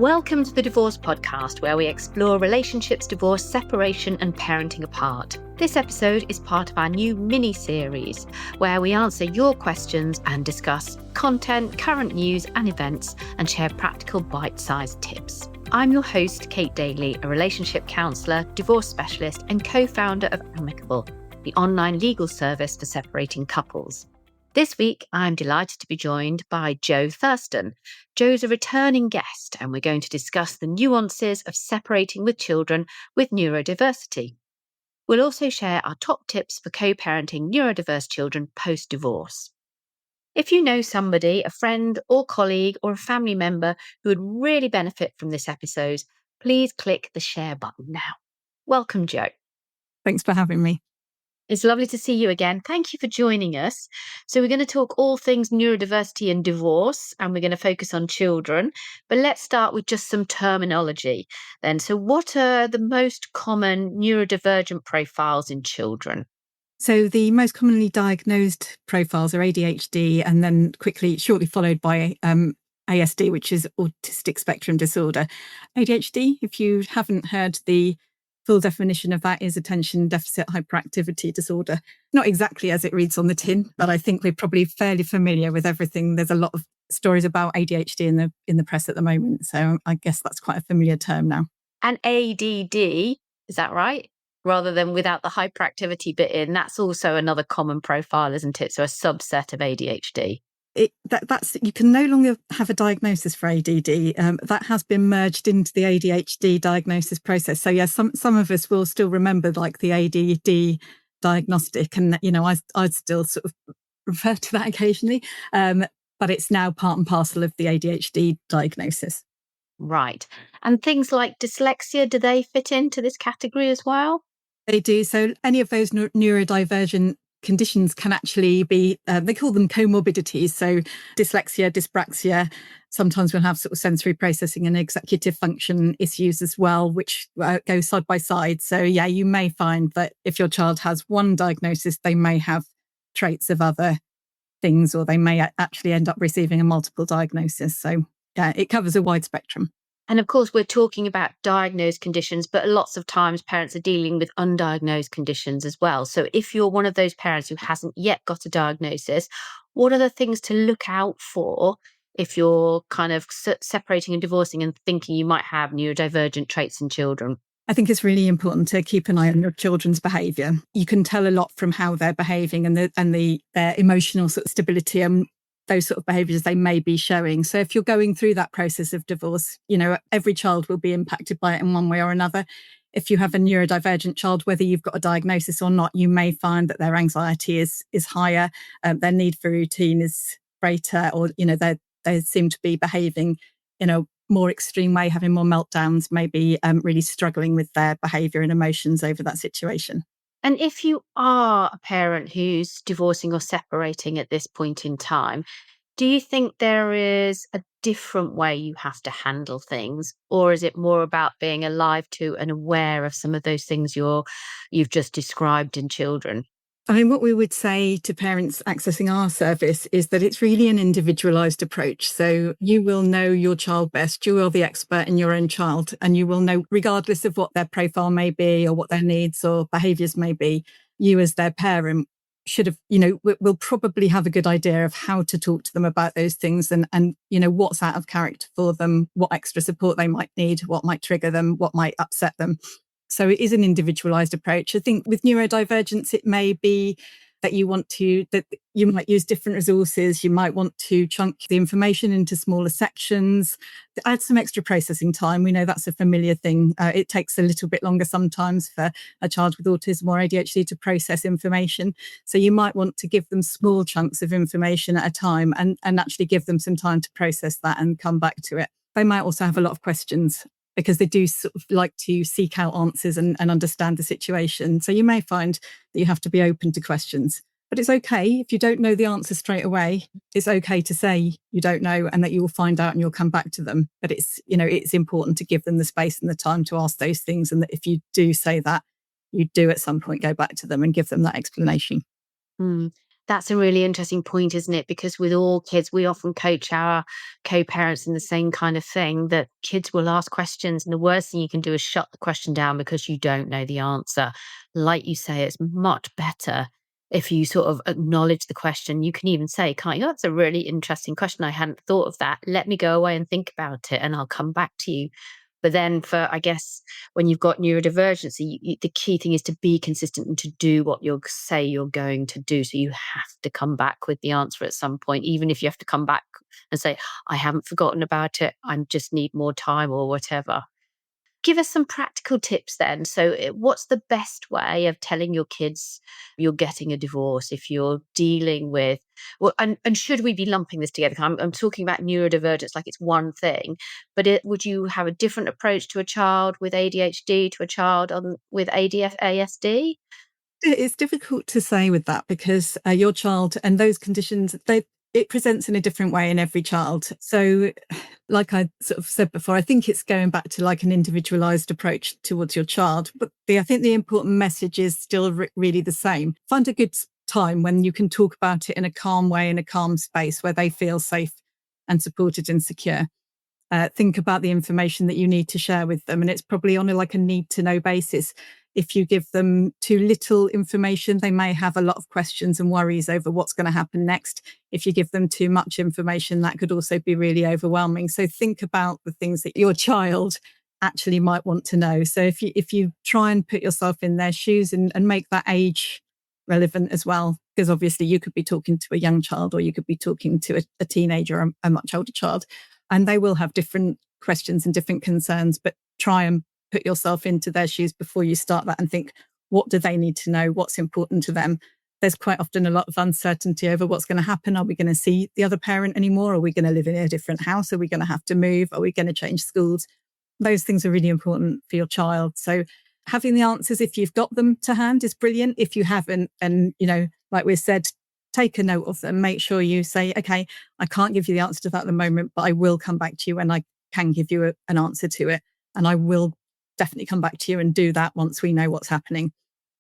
Welcome to the Divorce Podcast, where we explore relationships, divorce, separation, and parenting apart. This episode is part of our new mini-series, where we answer your questions and discuss content, current news and events, and share practical bite-sized tips. I'm your host, Kate Daly, a relationship counsellor, divorce specialist, and co-founder of Amicable, the online legal service for separating couples. This week, I'm delighted to be joined by Jo Thurston. Jo's a returning guest, and we're going to discuss the nuances of separating with children with neurodiversity. We'll also share our top tips for co-parenting neurodiverse children post-divorce. If you know somebody, a friend or colleague or a family member who would really benefit from this episode, please click the share button now. Welcome, Jo. Thanks for having me. It's lovely to see you again. Thank you for joining us. So we're going to talk all things neurodiversity and divorce, and we're going to focus on children. But let's start with just some terminology then. So what are the most common neurodivergent profiles in children? So the most commonly diagnosed profiles are ADHD and then shortly followed by ASD, which is autistic spectrum disorder. ADHD, if you haven't heard, the full definition of that is attention deficit hyperactivity disorder. Not exactly as it reads on the tin, but I think we're probably fairly familiar with everything. There's a lot of stories about ADHD in the press at the moment. So I guess that's quite a familiar term now. And ADD, is that right? Rather than without the hyperactivity bit in, that's also another common profile, isn't it? So a subset of ADHD. That's you can no longer have a diagnosis for ADD. That has been merged into the ADHD diagnosis process. So yeah, some of us will still remember like the ADD diagnostic, and I'd still sort of refer to that occasionally. But it's now part and parcel of the ADHD diagnosis. Right. And things like dyslexia, do they fit into this category as well? They do. So any of those neurodivergent conditions can actually be, they call them comorbidities. So dyslexia, dyspraxia, sometimes we'll have sort of sensory processing and executive function issues as well, which go side by side. So yeah, you may find that if your child has one diagnosis, they may have traits of other things, or they may actually end up receiving a multiple diagnosis. So yeah, it covers a wide spectrum. And of course, we're talking about diagnosed conditions, but lots of times parents are dealing with undiagnosed conditions as well. So if you're one of those parents who hasn't yet got a diagnosis, what are the things to look out for if you're kind of separating and divorcing and thinking you might have neurodivergent traits in children? I think it's really important to keep an eye on your children's behaviour. You can tell a lot from how they're behaving and their emotional sort of stability and those sort of behaviours they may be showing. So if you're going through that process of divorce, every child will be impacted by it in one way or another. If you have a neurodivergent child, whether you've got a diagnosis or not, you may find that their anxiety is higher, their need for routine is greater, or they seem to be behaving in a more extreme way, having more meltdowns, maybe really struggling with their behaviour and emotions over that situation. And if you are a parent who's divorcing or separating at this point in time, do you think there is a different way you have to handle things? Or is it more about being alive to and aware of some of those things you've just described in children? I mean, what we would say to parents accessing our service is that it's really an individualised approach. So you will know your child best. You are the expert in your own child, and you will know, regardless of what their profile may be or what their needs or behaviours may be, you as their parent should have, will probably have a good idea of how to talk to them about those things and what's out of character for them, what extra support they might need, what might trigger them, what might upset them. So it is an individualized approach. I think with neurodivergence, it may be that you might use different resources. You might want to chunk the information into smaller sections, add some extra processing time. We know that's a familiar thing. It takes a little bit longer sometimes for a child with autism or ADHD to process information. So you might want to give them small chunks of information at a time and actually give them some time to process that and come back to it. They might also have a lot of questions, because they do sort of like to seek out answers and understand the situation. So you may find that you have to be open to questions. But it's okay if you don't know the answer straight away. It's okay to say you don't know and that you will find out and you'll come back to them. But it's important to give them the space and the time to ask those things. And that if you do say that, you do at some point go back to them and give them that explanation. That's a really interesting point, isn't it? Because with all kids, we often coach our co-parents in the same kind of thing, that kids will ask questions, and the worst thing you can do is shut the question down because you don't know the answer. Like you say, it's much better if you sort of acknowledge the question. You can even say, can't you? That's a really interesting question. I hadn't thought of that. Let me go away and think about it, and I'll come back to you. But then for, I guess, when you've got neurodivergency, the key thing is to be consistent and to do what you say you're going to do. So you have to come back with the answer at some point, even if you have to come back and say, I haven't forgotten about it. I just need more time or whatever. Give us some practical tips then. So, what's the best way of telling your kids you're getting a divorce if you're dealing with, well, and should we be lumping this together? I'm talking about neurodivergence like it's one thing, but would you have a different approach to a child with ADHD to a child with ASD? It's difficult to say with that because your child and those conditions, it presents in a different way in every child. So like I sort of said before, I think it's going back to like an individualized approach towards your child. But I think the important message is still really the same. Find a good time when you can talk about it in a calm way, in a calm space where they feel safe and supported and secure. Think about the information that you need to share with them. And it's probably on like a need to know basis. If you give them too little information, they may have a lot of questions and worries over what's going to happen next. If you give them too much information, that could also be really overwhelming. So think about the things that your child actually might want to know. So if you try and put yourself in their shoes and make that age relevant as well, because obviously you could be talking to a young child or you could be talking to a teenager or a much older child, and they will have different questions and different concerns, but try and put yourself into their shoes before you start that and think, what do they need to know? What's important to them? There's quite often a lot of uncertainty over what's going to happen. Are we going to see the other parent anymore? Are we going to live in a different house? Are we going to have to move? Are we going to change schools? Those things are really important for your child. So having the answers, if you've got them to hand, is brilliant. If you haven't, and, like we said, take a note of them. Make sure you say, okay, I can't give you the answer to that at the moment, but I will come back to you and I can give you an answer to it. And I will definitely come back to you and do that once we know what's happening.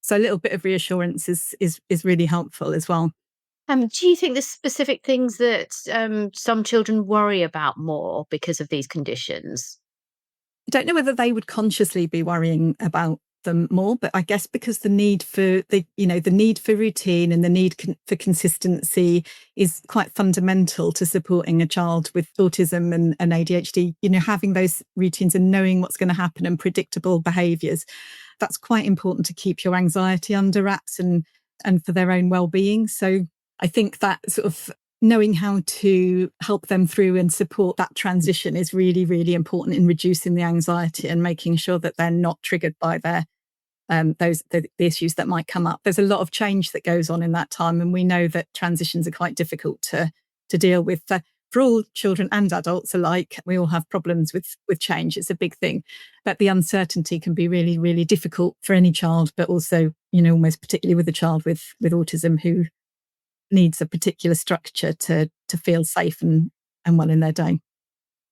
So a little bit of reassurance is really helpful as well. Do you think there's specific things that some children worry about more because of these conditions? I don't know whether they would consciously be worrying about them more, but I guess because the need for the need for routine and the need for consistency is quite fundamental to supporting a child with autism and ADHD. Having those routines and knowing what's going to happen and predictable behaviours, that's quite important to keep your anxiety under wraps and for their own well-being. So I think that sort of knowing how to help them through and support that transition is really, really important in reducing the anxiety and making sure that they're not triggered by the issues that might come up. There's a lot of change that goes on in that time, and we know that transitions are quite difficult to deal with. For all children and adults alike, we all have problems with change. It's a big thing, but the uncertainty can be really, really difficult for any child, but also, almost particularly with a child with autism who needs a particular structure to feel safe and well in their day.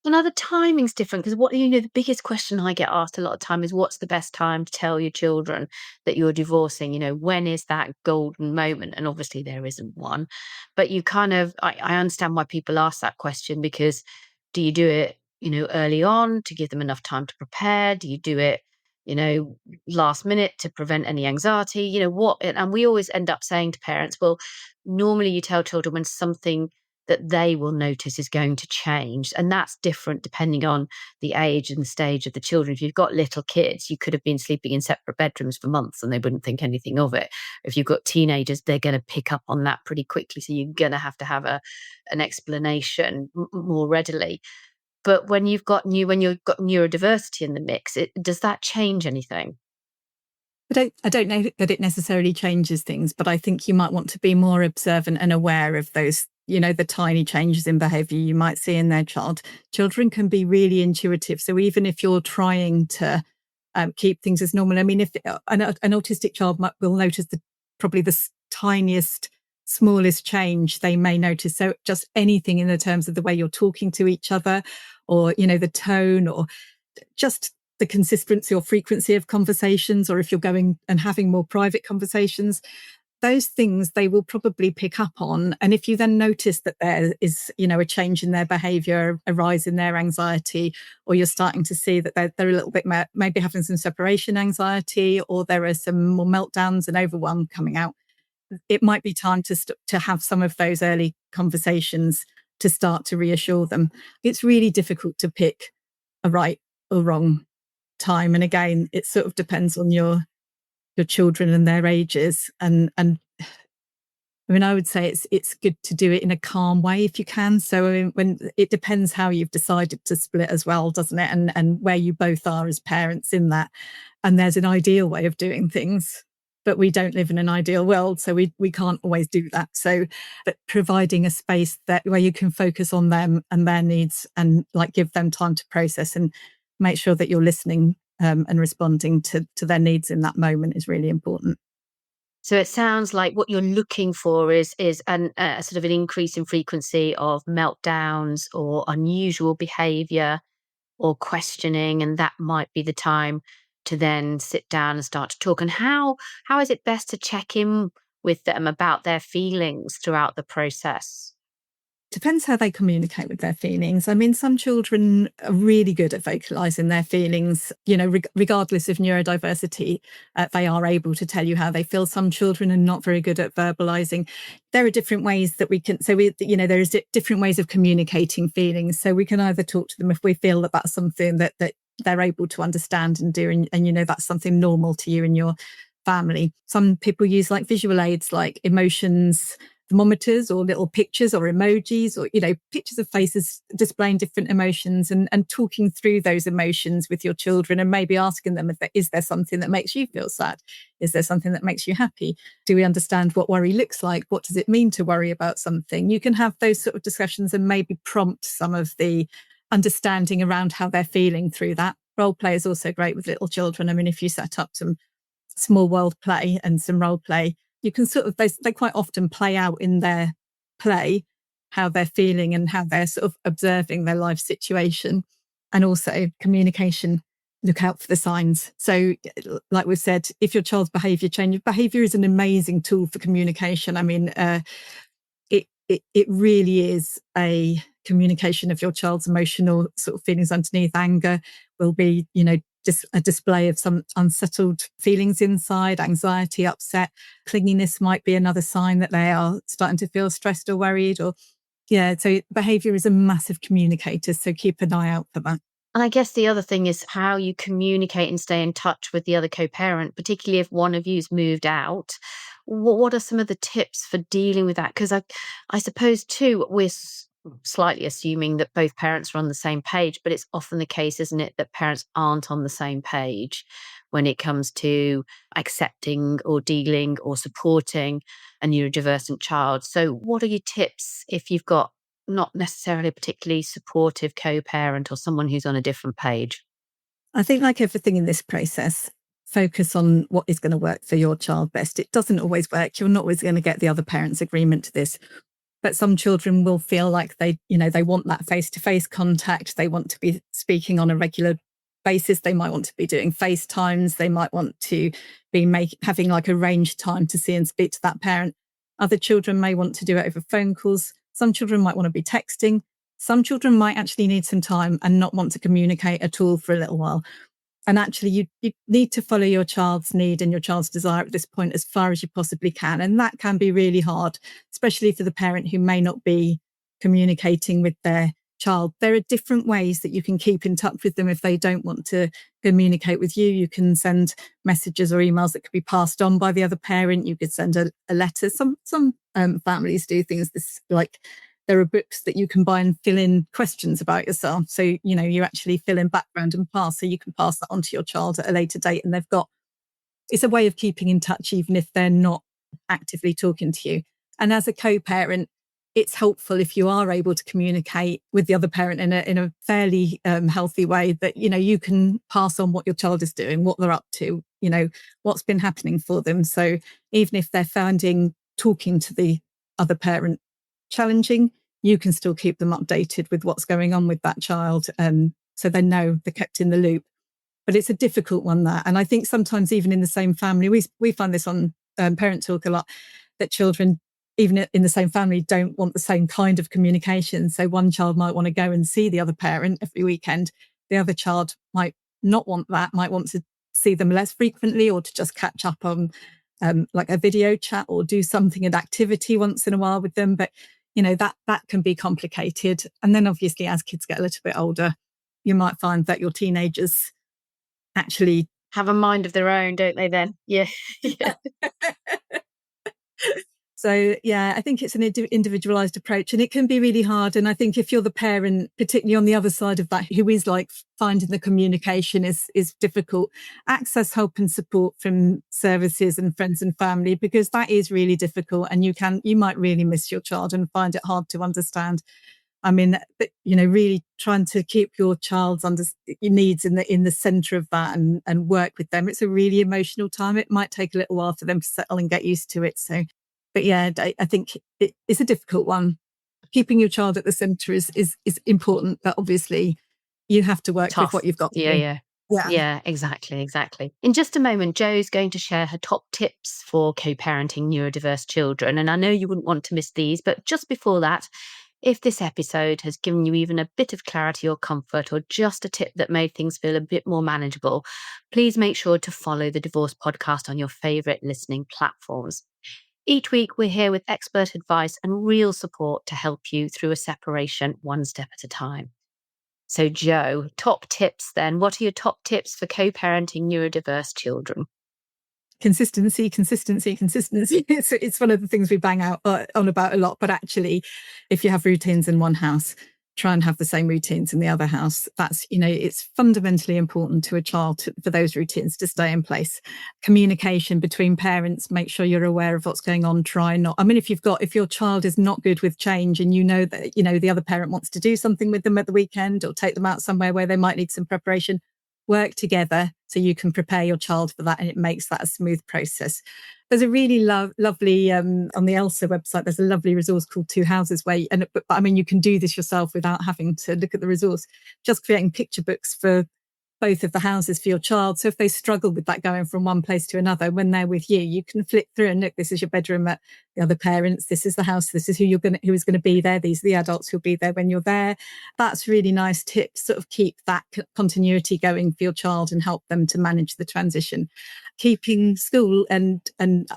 And are the timings different? Because the biggest question I get asked a lot of time is, what's the best time to tell your children that you're divorcing? When is that golden moment? And obviously there isn't one, but I understand why people ask that question, because do you do it, early on to give them enough time to prepare? Do you do it, last minute to prevent any anxiety? And we always end up saying to parents, well, normally you tell children when something that they will notice is going to change. And that's different depending on the age and the stage of the children. If you've got little kids, you could have been sleeping in separate bedrooms for months and they wouldn't think anything of it. If you've got teenagers, they're going to pick up on that pretty quickly. So you're going to have an explanation more readily. But when you've got neurodiversity in the mix, does that change anything? I don't know that it necessarily changes things, but I think you might want to be more observant and aware of those, the tiny changes in behaviour you might see in their child. Children can be really intuitive. So even if you're trying to keep things as normal, I mean, if an autistic child will notice probably the tiniest, smallest change they may notice. So just anything in the terms of the way you're talking to each other, or, the tone, or just the consistency or frequency of conversations, or if you're going and having more private conversations, those things they will probably pick up on. And if you then notice that there is, a change in their behavior, a rise in their anxiety, or you're starting to see that they're a little bit maybe having some separation anxiety, or there are some more meltdowns and overwhelm coming out, it might be time to have some of those early conversations to start to reassure them. It's really difficult to pick a right or wrong time. And again, it sort of depends on your children and their ages. And I mean, I would say it's good to do it in a calm way if you can. So I mean, when it depends how you've decided to split as well, doesn't it? And where you both are as parents in that. And there's an ideal way of doing things, but we don't live in an ideal world, so we can't always do that. So, but providing a space that where you can focus on them and their needs, and like give them time to process, and make sure that you're listening and responding to their needs in that moment is really important. So it sounds like what you're looking for is a sort of an increase in frequency of meltdowns or unusual behaviour or questioning, and that might be the time to then sit down and start to talk. And how is it best to check in with them about their feelings throughout the process? Depends how they communicate with their feelings. I mean, some children are really good at vocalizing their feelings, regardless of neurodiversity, they are able to tell you how they feel. Some children are not very good at verbalizing. There are different ways that we can, there is different ways of communicating feelings. So we can either talk to them if we feel that that's something that they're able to understand and do. And that's something normal to you and your family. Some people use like visual aids, like emotions thermometers, or little pictures or emojis, or pictures of faces displaying different emotions, and talking through those emotions with your children, and maybe asking them, is there something that makes you feel sad? Is there something that makes you happy? Do we understand what worry looks like? What does it mean to worry about something? You can have those sort of discussions and maybe prompt some of the understanding around how they're feeling through that. Role play is also great with little children. I mean, if you set up some small world play and some role play, you can sort of, they quite often play out in their play how they're feeling and how they're sort of observing their life situation. And also communication, look out for the signs. So like we've said, if your child's behavior changes, behavior is an amazing tool for communication. I mean, it really is a communication of your child's emotional sort of feelings underneath. Anger will be, a display of some unsettled feelings inside. Anxiety, upset, clinginess might be another sign that they are starting to feel stressed or worried. So behavior is a massive communicator. So keep an eye out for that. And I guess the other thing is how you communicate and stay in touch with the other co-parent, particularly if one of you's moved out. What are some of the tips for dealing with that? Because I suppose too, we're slightly assuming that both parents are on the same page, but it's often the case, isn't it, that parents aren't on the same page when it comes to accepting or dealing or supporting a neurodivergent child. So what are your tips if you've got not necessarily a particularly supportive co-parent or someone who's on a different page? I think, like everything in this process, focus on what is going to work for your child best. It doesn't always work. You're not always going to get the other parent's agreement to this. But some children will feel like they want that face-to-face contact. They want to be speaking on a regular basis. They might want to be doing FaceTimes. They might want to be having like arranged time to see and speak to that parent. Other children may want to do it over phone calls. Some children might want to be texting. Some children might actually need some time and not want to communicate at all for a little while. And actually, you need to follow your child's need and your child's desire at this point as far as you possibly can. And that can be really hard, especially for the parent who may not be communicating with their child. There are different ways that you can keep in touch with them if they don't want to communicate with you. You can send messages or emails that could be passed on by the other parent. You could send a letter. Some families do things like there are books that you can buy and fill in questions about yourself. So, you actually fill in background and pass, so you can pass that on to your child at a later date. And it's a way of keeping in touch, even if they're not actively talking to you. And as a co-parent, it's helpful if you are able to communicate with the other parent in a fairly healthy way, that, you can pass on what your child is doing, what they're up to, what's been happening for them. So even if they're finding talking to the other parent challenging, you can still keep them updated with what's going on with that child. So they know they're kept in the loop. But it's a difficult one, that. And I think sometimes even in the same family, we find this on parent talk a lot, that children, even in the same family, don't want the same kind of communication. So one child might want to go and see the other parent every weekend. The other child might not want that, might want to see them less frequently, or to just catch up on like a video chat, or do something, an activity once in a while with them. But that can be complicated. And then obviously as kids get a little bit older, you might find that your teenagers actually have a mind of their own, don't they then? Yeah. Yeah. So, yeah, I think it's an individualized approach, and it can be really hard. And I think if you're the parent, particularly on the other side of that, who is like finding the communication is difficult, access help and support from services and friends and family, because that is really difficult. And you might really miss your child and find it hard to understand. I mean, really trying to keep your child's needs in the center of that, and work with them. It's a really emotional time. It might take a little while for them to settle and get used to it. So, but yeah, I think it's a difficult one. Keeping your child at the center is important, but obviously you have to work with what you've got. Yeah, exactly. In just a moment, Jo's going to share her top tips for co-parenting neurodiverse children. And I know you wouldn't want to miss these, but just before that, if this episode has given you even a bit of clarity or comfort, or just a tip that made things feel a bit more manageable, please make sure to follow the Divorce Podcast on your favourite listening platforms. Each week, we're here with expert advice and real support to help you through a separation one step at a time. So, Jo, top tips then. What are your top tips for co-parenting neurodiverse children? Consistency. It's one of the things we bang out on about a lot. But actually, if you have routines in one house, try and have the same routines in the other house. That's, it's fundamentally important to a child for those routines to stay in place. Communication between parents, make sure you're aware of what's going on. If your child is not good with change, and that, the other parent wants to do something with them at the weekend, or take them out somewhere where they might need some preparation, work together so you can prepare your child for that, and it makes that a smooth process. There's a really lovely, on the ELSA website, there's a lovely resource called Two Houses, you can do this yourself without having to look at the resource, just creating picture books for both of the houses for your child. So if they struggle with that, going from one place to another, when they're with you, you can flip through and look, this is your bedroom at the other parents, this is the house, this is who is going to be there, these are the adults who'll be there when you're there. That's really nice tips, sort of keep that continuity going for your child and help them to manage the transition. Keeping school and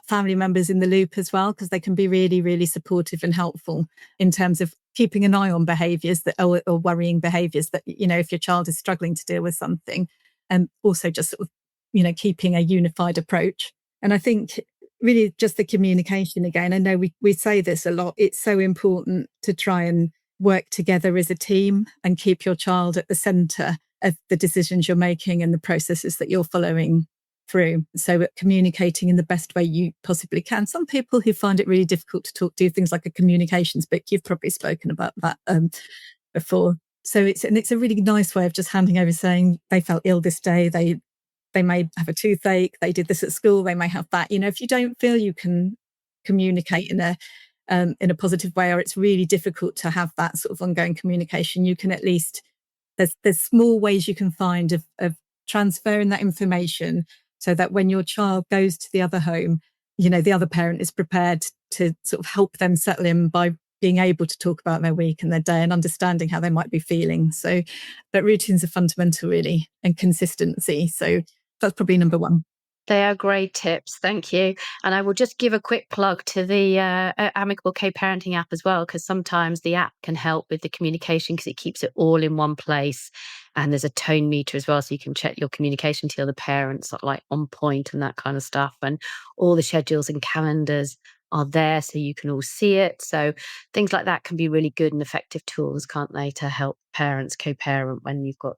family members in the loop as well, because they can be really, really supportive and helpful in terms of keeping an eye on behaviours or worrying behaviours that, if your child is struggling to deal with something, and also just sort of, keeping a unified approach. And I think really just the communication again, I know we say this a lot, it's so important to try and work together as a team and keep your child at the centre of the decisions you're making and the processes that you're following through. So communicating in the best way you possibly can. Some people who find it really difficult to do things like a communications book. You've probably spoken about that before. So it's a really nice way of just handing over, saying they felt ill this day. They may have a toothache. They did this at school. They may have that. If you don't feel you can communicate in a positive way, or it's really difficult to have that sort of ongoing communication, you can at least, there's small ways you can find of transferring that information, so that when your child goes to the other home, the other parent is prepared to sort of help them settle in by being able to talk about their week and their day and understanding how they might be feeling. So, but routines are fundamental, really, and consistency. So that's probably number one. They are great tips. Thank you. And I will just give a quick plug to the Amicable Co-Parenting app as well, because sometimes the app can help with the communication because it keeps it all in one place. And there's a tone meter as well, so you can check your communication to the other parents, like on point and that kind of stuff. And all the schedules and calendars are there so you can all see it. So things like that can be really good and effective tools, can't they, to help parents co-parent when you've got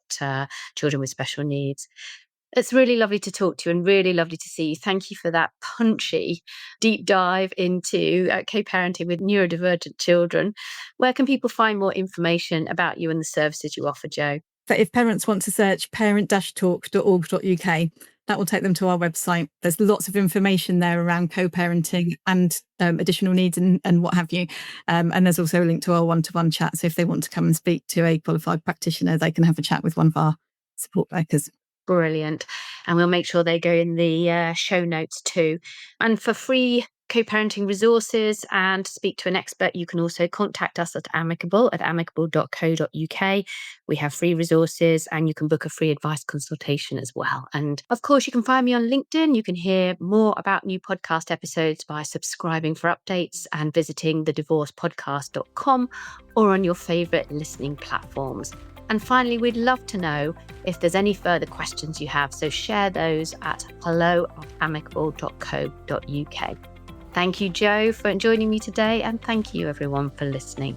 children with special needs. It's really lovely to talk to you and really lovely to see you. Thank you for that punchy deep dive into co-parenting with neurodivergent children. Where can people find more information about you and the services you offer, Jo? So if parents want to search parent-talk.org.uk, that will take them to our website. There's lots of information there around co-parenting and additional needs and what have you. And there's also a link to our one-to-one chat. So if they want to come and speak to a qualified practitioner, they can have a chat with one of our support workers. Brilliant. And we'll make sure they go in the show notes too. And for free co-parenting resources and to speak to an expert, you can also contact us at amicable@amicable.co.uk. We have free resources and you can book a free advice consultation as well. And of course, you can find me on LinkedIn. You can hear more about new podcast episodes by subscribing for updates and visiting thedivorcepodcast.com or on your favourite listening platforms. And finally, we'd love to know if there's any further questions you have, so share those at hello@amicable.co.uk. Thank you, Jo, for joining me today, and thank you everyone for listening.